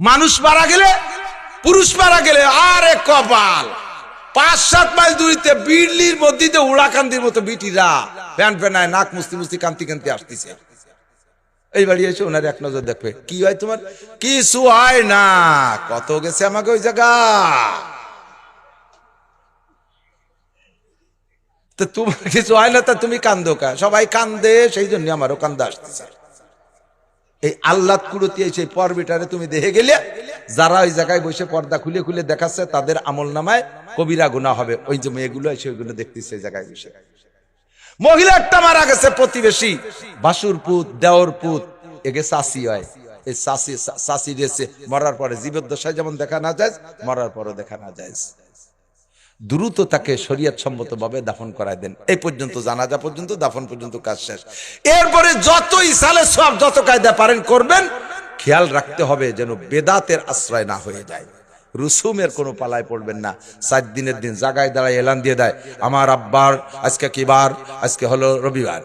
মানুষ মারা গেলে, পুরুষ মারা গেলে আরে কপাল, 5-7 মাইল দূরিতে বিড়লির মধ্যে উড়াকান্দির মতো বিটিরা প্যান্ট প্যানায় নাক মুস্তি মুস্তি কান্তি কান্তি আসতেছে। এই বাড়ি এসে ওনার এক নজর দেখবে, কি হয় তোমার? কিছু হয় না, কত গেছে আমাকে ওই জায়গা। তো তোমার কিছু হয় না, তা তুমি কান্দো কা? সবাই কান্দে, সেই জন্য আমারও কান্দা আসতেছে। এই আল্লাহ কুড়তি সেই পর্বিটারে তুমি দেখে গেলে, যারা ওই জায়গায় বসে পর্দা খুলে খুলে দেখাচ্ছে তাদের আমল নামায় কবিরা গুনাহ হবে। ওই যে মেয়েগুলো এসে ওইগুলো দেখতেছে এই জায়গায় বসে। মহিলা একটা মারা গেছে, প্রতিবেশী, ভাসুর পুত, দেওর পুত, একে চাষি হয়। এই চাষি গেছে মরার পরে জীবদ্দশায় যেমন দেখা না যায়, মরার পরও দেখা না যায়। দ্রুত তাকে শরীয়ত সম্মত ভাবে দাফন করায় দেন। এই পর্যন্ত, জানাজা পর্যন্ত, দাফন পর্যন্ত কাজ শেষ। এরপরে যত ইসালে সব যত কায়দা পারেন করবেন, খেয়াল রাখতে হবে যেন বেদাতের আশ্রয় না হয়ে যায়। রুসুমের কোনো পালায় পড়বেন না। 7 দিনের দিন জায়গায় দাঁড়ায় এলান দিয়ে দেয়, আমার আব্বার আজকে কি বার? আজকে হলো রবিবার।